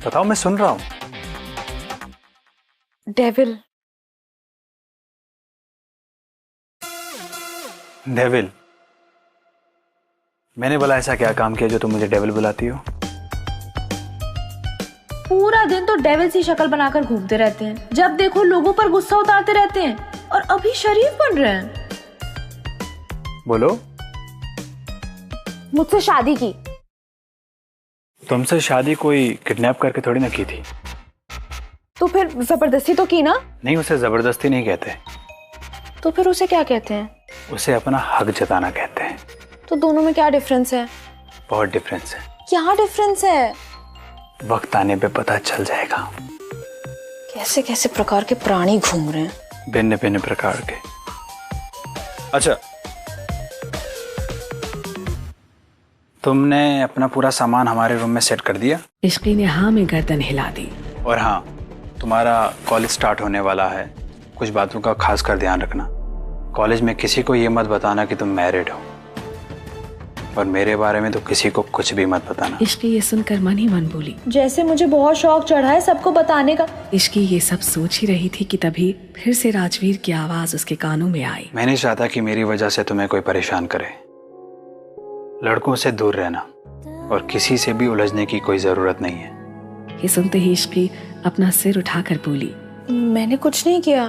बताओ, मैं सुन रहा हूँ। डेविल। डेविल? मैंने भला ऐसा क्या काम किया जो तुम मुझे डेविल बुलाती हो? पूरा दिन तो डेविल सी शक्ल बनाकर घूमते रहते हैं, जब देखो लोगों पर गुस्सा उतारते रहते हैं, और अभी शरीफ बन रहे हैं। बोलो। मुझसे शादी की। तुमसे शादी कोई किडनैप करके थोड़ी ना की थी। तो फिर जबरदस्ती तो की ना? नहीं, उसे जबरदस्ती नहीं कहते। तो फिर उसे क्या कहते हैं? उसे अपना हक जताना कहते हैं। तो दोनों में क्या डिफरेंस है? बहुत डिफरेंस है। क्या डिफरेंस है? वक्त आने पे पता चल जाएगा। कैसे कैसे प्रकार के प्राणी घूम रहे हैं, भिन्न भिन्न प्रकार के। अच्छा, तुमने अपना पूरा सामान हमारे रूम में सेट कर दिया? इश्की ने हाँ में गर्दन हिला दी। और हाँ, तुम्हारा कॉलेज स्टार्ट होने वाला है, कुछ बातों का खास कर ध्यान रखना। कॉलेज में किसी को ये मत बताना कि तुम मैरिड हो, और मेरे बारे में तो किसी को कुछ भी मत बताना। इश्की ये सुनकर मन ही मन बोली, जैसे मुझे बहुत शौक चढ़ा है सबको बताने का। इश्की ये सब सोच ही रही थी कि तभी फिर से राजवीर की आवाज उसके कानों में आई। मैं नहीं चाहता कि मेरी वजह से तुम्हें कोई परेशान करे। लड़कों से दूर रहना, और किसी से भी उलझने की कोई जरूरत नहीं है। ये सुनते ही इश्की अपना सिर उठाकर बोली, मैंने कुछ नहीं किया।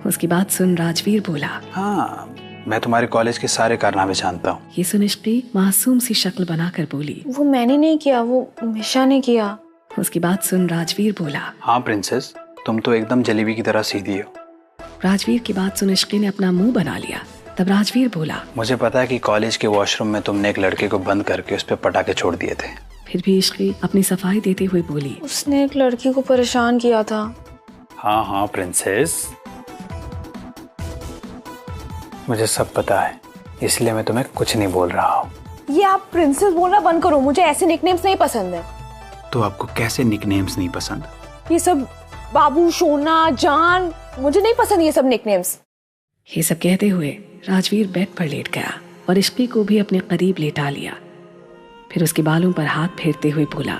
उसकी बात सुन राजवीर बोला, हाँ, मैं तुम्हारे कॉलेज के सारे कारनामे जानता हूँ। ये सुन इश्की मासूम सी शक्ल बनाकर बोली, वो मैंने नहीं किया, वो मिशा ने किया। उसकी बात सुन राजवीर बोला, हाँ प्रिंसेस, तुम तो एकदम जलेबी की तरह सीधी हो। राजवीर की बात सुन इश्की ने अपना मुंह बना लिया। तब राजवीर बोला, मुझे पता है कि कॉलेज के वॉशरूम में तुमने एक लड़के को बंद करके उस पर पटाखे छोड़ दिए थे। फिर भी इश्की अपनी सफाई देते हुए बोली, उसने एक लड़की को परेशान किया था। हाँ हाँ प्रिंसेस, मुझे सब पता है, इसलिए मैं तुम्हें कुछ नहीं बोल रहा हूँ। ये आप प्रिंसेस बोलना बंद करो, मुझे ऐसे निकनेम्स नहीं पसंद है। तो आपको कैसे निकनेम्स नहीं पसंद? ये सब बाबू, सोना, जान, मुझे नहीं पसंद ये सब निकनेम्स। ये सब कहते हुए राजवीर बेड पर लेट गया और इश्की को भी अपने करीब लेटा लिया। फिर उसके बालों पर हाथ फेरते हुए बोला,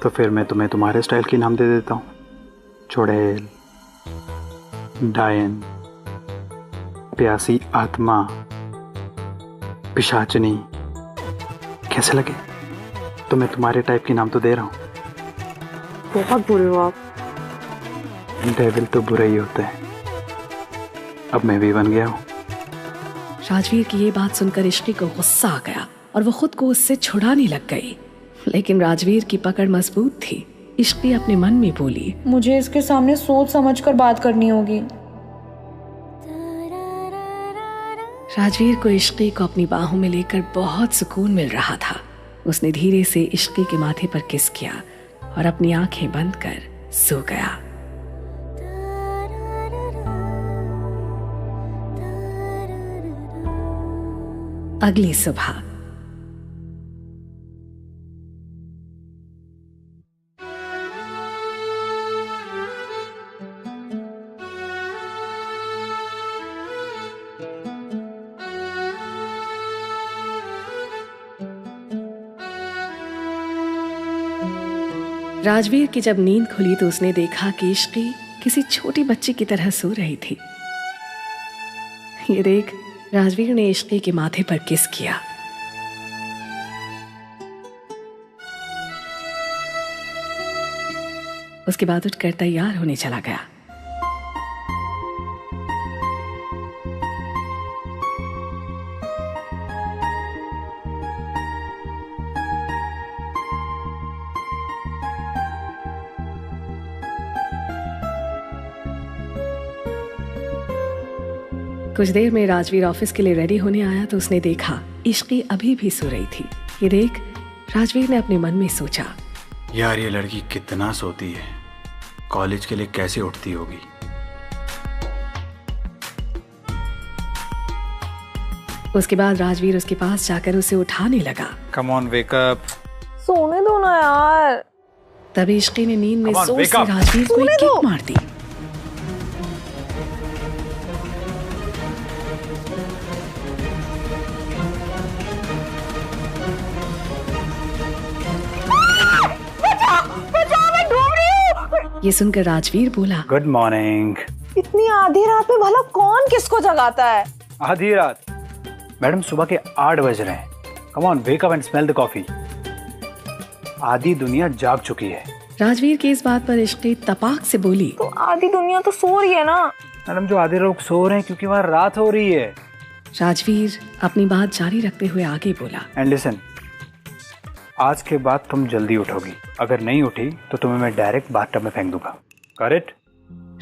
तो फिर मैं तुम्हें तुम्हारे स्टाइल की नाम दे देता हूँ। चुड़ैल, डायन, प्यासी आत्मा, पिशाचनी, कैसे लगे? तो मैं तुम्हारे टाइप की नाम तो दे रहा हूँ। बहुत बुरे हो आप। डेविल तो बुरे ही होते हैं, अब मैं भी बन गया हूँ। राजवीर की ये बात सुनकर इश्की को गुस्सा आ गया और वो खुद को उससे छुड़ाने लग गई, लेकिन राजवीर की पकड़ मजबूत थी। इश्की अपने मन में बोली, मुझे इसके सामने सोच समझकर बात करनी होगी। राजवीर को इश्की को अपनी बाहों में लेकर बहुत सुकून मिल रहा था। उसने धीरे से इश्की के माथे पर किस किया और अपनी आंखें बंद कर सो गया। अगली सुबह राजवीर की जब नींद खुली तो उसने देखा कि इश्की किसी छोटी बच्ची की तरह सो रही थी। ये देख राजवीर ने इश्की के माथे पर किस किया। उसके बाद उठकर तैयार होने चला गया। कुछ देर में राजवीर ऑफिस के लिए रेडी होने आया तो उसने देखा इश्की अभी भी सो रही थी। ये देख राजवीर ने अपने मन में सोचा, यार ये लड़की कितना सोती है, कॉलेज के लिए कैसे उठती होगी। उसके बाद राजवीर उसके पास जाकर उसे उठाने लगा। Come on wake up. सोने दो ना यार। तभी इश्की ने नींद में Come on, जोर wake से up. राजवीर को एक किक मार दी। ये सुनकर राजवीर बोला, गुड मॉर्निंग। इतनी आधी रात में भला कौन किसको जगाता है? आधी रात? मैडम सुबह के 8 बज रहे हैं। Come on, wake up and smell the coffee. आधी दुनिया जाग चुकी है। राजवीर की इस बात पर इश्की तपाक से बोली, तो आधी दुनिया तो सो रही है ना। मैडम जो आधे लोग सो रहे हैं क्योंकि वहाँ रात हो रही है। राजवीर अपनी बात जारी रखते हुए आगे बोला, एंड लिसन, आज के बाद तुम जल्दी उठोगी। अगर नहीं उठी तो तुम्हें मैं डायरेक्ट बाथटब में फेंक दूंगा। करेक्ट?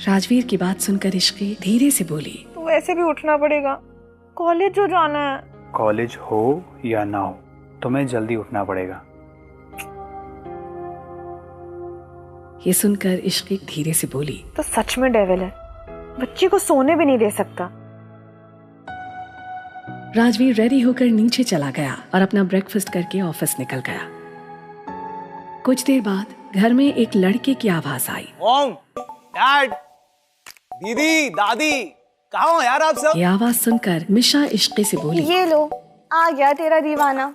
राजवीर की बात सुनकर इश्की धीरे से बोली, तो वैसे भी उठना पड़ेगा, कॉलेज जो जाना है। कॉलेज हो या ना हो तुम्हें जल्दी उठना पड़ेगा। ये सुनकर इश्की धीरे से बोली, तो सच में डेविल है, बच्ची को सोने भी नहीं दे सकता। राजवीर रेडी होकर नीचे चला गया और अपना ब्रेकफास्ट करके ऑफिस निकल गया। कुछ देर बाद घर में एक लड़के की आवाज आई। मॉम, डैड, दीदी, दादी, कहाँ हो यार आप सब? ये आवाज सुनकर मिशा इश्की से बोली, ये लो, आ गया तेरा दीवाना।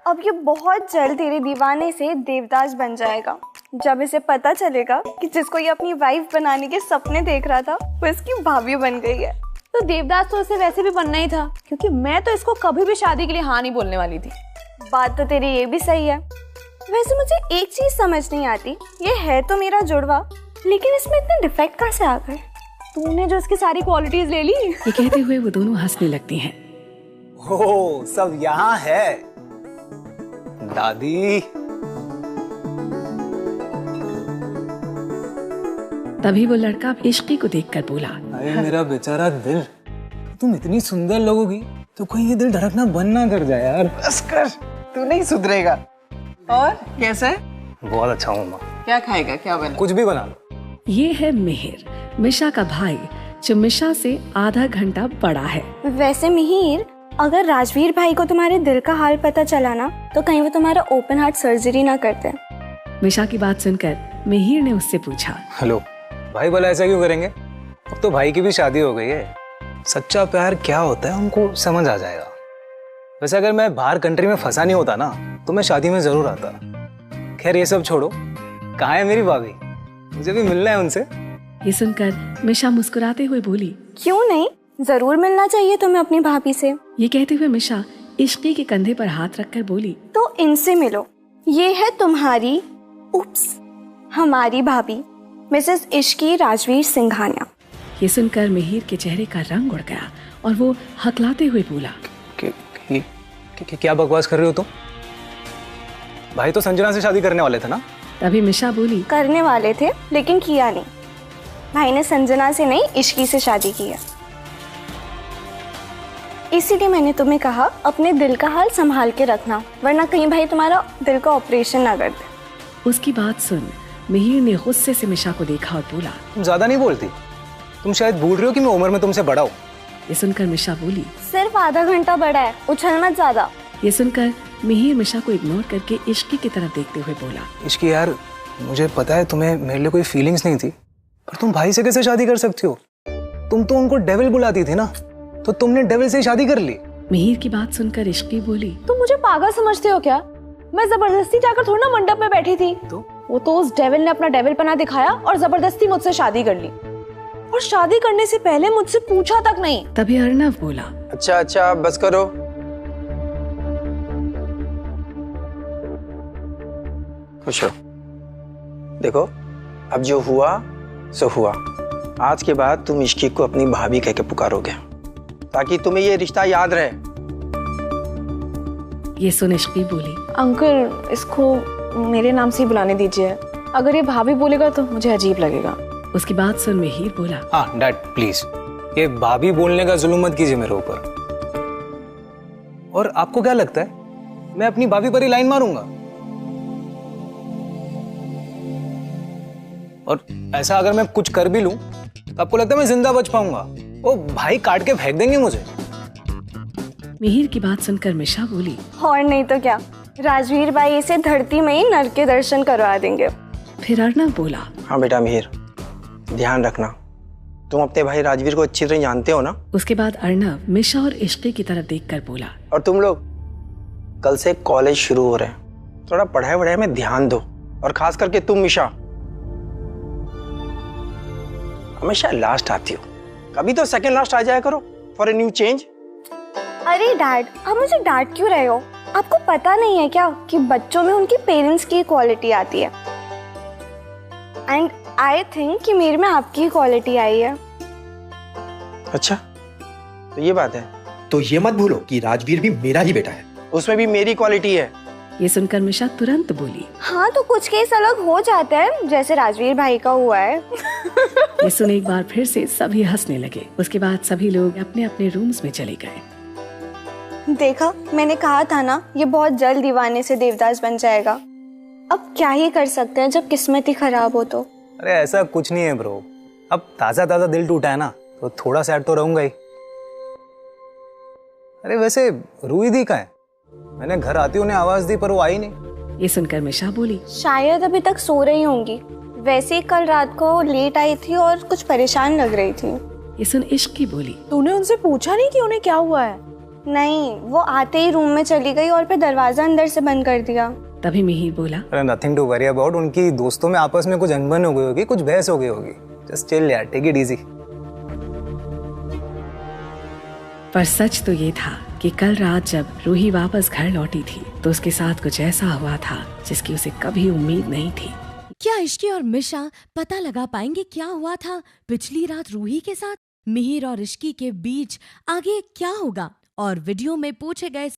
अब ये बहुत जल्द तेरे दीवाने से देवदास बन जाएगा। जब इसे पता चलेगा कि जिसको ये अपनी वाइफ बनाने के सपने देख रहा था वो इसकी भाभी बन गई है। तो देवदास तो इसे वैसे भी बनना ही था, क्योंकि मैं तो इसको कभी भी शादी के लिए हाँ नहीं बोलने वाली थी। बात तो तेरी ये भी सही है। वैसे मुझे एक चीज समझ नहीं आती, ये है तो मेरा जुड़वा, लेकिन इसमें इतने डिफेक्ट कहाँ से आ गए? तूने जो इसकी सारी क्वालिटीज ले ली। ये कहते हुए वो दोनों हंसने लगती हैं। ओह, सब यहाँ है। दादी, तभी वो लड़का इश्की को देखकर बोला, अरे मेरा बेचारा दिल, तुम इतनी सुंदर लगोगी तो कहीं ये दिल धड़कना बंद ना कर जाए यार। बस कर, तू नहीं सुधरेगा। और कैसा है? बहुत अच्छा हूँ माँ। क्या खाएगा, क्या बना? कुछ भी बना लो। ये है मिहिर, मिशा का भाई, जो मिशा से आधा घंटा बड़ा है। वैसे मिहिर, अगर राजवीर भाई को तुम्हारे दिल का हाल पता चला ना, तो कहीं वो तुम्हारा ओपन हार्ट सर्जरी ना करते। मिशा की बात सुनकर मिहिर ने उससे पूछा, हेलो भाई, भला ऐसा क्यों करेंगे? अब तो भाई की भी शादी हो गई है। सच्चा प्यार क्या होता है हमको समझ आ जाएगा। वैसे अगर मैं बाहर कंट्री में फंसा नहीं होता ना तो मैं शादी में जरूर आता। खैर ये सब छोड़ो, कहाँ है मेरी भाभी? मुझे भी मिलना है उनसे। ये सुनकर मिशा मुस्कुराते हुए बोली, क्यों नहीं, जरूर मिलना चाहिए तुम्हें अपनी भाभी से। ये कहते हुए मिशा इश्की के कंधे पर हाथ रखकर बोली, तो इनसे मिलो, ये है तुम्हारी, उप्स, हमारी भाभी, मिसेस इश्की राजवीर सिंघानिया। ये सुनकर मिहिर के चेहरे का रंग उड़ गया और वो हकलाते हुए बोला, क्या बकवास कर रहे हो तुम? भाई तो संजना से शादी करने वाले थे ना? तभी मिशा बोली, करने वाले थे लेकिन किया नहीं। भाई ने संजना से नहीं, इश्की से शादी की है। इसीलिए मैंने तुम्हें कहा अपने दिल का हाल संभाल के रखना, वरना कहीं भाई तुम्हारा दिल का ऑपरेशन ना कर दे। उसकी बात सुन मिहिर ने गुस्से से मिशा को देखा और बोला, तुम ज्यादा नहीं बोलती? तुम शायद भूल रही हो कि मैं उम्र में तुमसे बड़ा हूँ। ये सुनकर मिशा बोली, सिर्फ आधा घंटा बड़ा है, उछल मत ज्यादा। ये सुनकर मिहिर मिशा को इग्नोर करके इश्की की तरफ देखते हुए बोला, इश्की यार, मुझे पता है तुम्हें मेरे लिए कोई फीलिंग्स नहीं थी, पर तुम भाई से कैसे शादी कर सकती हो? तुम तो उनको डेविल बुलाती थी ना, तो तुमने डेविल से शादी कर ली। मिहिर की बात सुनकर इश्की बोली, तुम मुझे पागल समझते हो क्या? मैं जबरदस्ती जाकर थोड़ा ना मंडप में बैठी थी। वो तो उस डेविल ने अपना डेविलपना दिखाया और जबरदस्ती मुझसे शादी कर ली, और शादी करने से पहले मुझसे पूछा तक नहीं। तभी अर्नव बोला, अच्छा बस करो। खुश हो? देखो, अब जो हुआ सो हुआ। आज के बाद तुम इश्की को अपनी भाभी कह के पुकारोगे, ताकि तुम्हें ये रिश्ता याद रहे। ये सुन इश्की बोली, अंकल, इसको मेरे नाम से ही बुलाने दीजिए। अगर ये भाभी बोलेगा तो मुझे अजीब लगेगा। उसकी बात सुन मिहिर बोला, हाँ डैड प्लीज, ये भाभी बोलने का जुल्म मत कीजिए मेरे ऊपर। और आपको क्या लगता है मैं अपनी भाभी पर ही लाइन मारूंगा? और ऐसा अगर मैं कुछ कर भी लूं तो आपको लगता है मैं जिंदा बच पाऊंगा? ओ भाई काट के फेंक देंगे मुझे। मिहिर की बात सुनकर मिशा बोली, और नहीं तो क्या, राजवीर भाई इसे धरती में ही नर के दर्शन करवा देंगे। फिर अर्नव बोला, हाँ बेटा मिहिर, ध्यान रखना, तुम अपने भाई राजवीर को अच्छी तरह जानते हो ना। उसके बाद अर्नव मिशा और इश्की की तरफ देखकर बोला, और तुम लोग कल से कॉलेज शुरू हो रहे हैं, थोड़ा पढ़ाई वढ़ाई में ध्यान दो, और खास करके तुम मिशा, हमेशा लास्ट आती हो, कभी तो सेकंड लास्ट आ जाया करो फॉर ए न्यू चेंज। अरे डैड, आप मुझे डांट क्यों रहे हो? आपको पता नहीं है क्या कि बच्चों में उनके पेरेंट्स की क्वालिटी आती है? एंड आई थिंक कि मेरे में आपकी क्वालिटी आई है। अच्छा, तो ये बात है। तो ये मत भूलो कि राजवीर भी मेरा ही बेटा है। उसमें भी मेरी क्वालिटी है। ये सुनकर मिशा तुरंत बोली। हाँ, तो कुछ केस अलग हो जाते हैं, जैसे राजवीर भाई का हुआ है। ये सुन एक बार फिर से सभी हंसने लगे। उसके बाद सभी लोग अपने अपने रूम्स में चले गए। देखा, मैंने कहा था ना, ये बहुत जल्द दीवाने से देवदास बन जाएगा। अब क्या ही कर सकते हैं जब किस्मत ही खराब हो तो। अरे ऐसा कुछ नहीं है ब्रो, अब ताजा ताजा दिल टूटा है ना, तो थोड़ा सैड तो रहूंगा ही। अरे वैसे रूही दी कहाँ है? मैंने घर आती उन्हें आवाज दी पर वो आई नहीं। ये सुनकर मिशा बोली, शायद अभी तक सो रही होंगी। वैसे ही कल रात को लेट आई थी और कुछ परेशान लग रही थी। ये सुन इश्की बोली, तूने उनसे पूछा नहीं कि उन्हें क्या हुआ है? नहीं, वो आते ही रूम में चली गई और फिर दरवाजा अंदर से बंद कर दिया। तभी मिहिर बोला, अरे नथिंग टू वरी अबाउट, उनकी दोस्तों में आपस में कुछ अनबन हो गई होगी, कुछ बहस हो गई होगी। जस्ट चिल यार, टेक इट इजी। पर सच तो ये था कि कल रात जब रूही वापस घर लौटी थी तो उसके साथ कुछ ऐसा हुआ था जिसकी उसे कभी उम्मीद नहीं थी। क्या इश्की और मिशा पता लगा पाएंगे क्या हुआ था पिछली रात रूही के साथ? मिहिर और इश्की के बीच आगे क्या होगा? और वीडियो में पूछे गए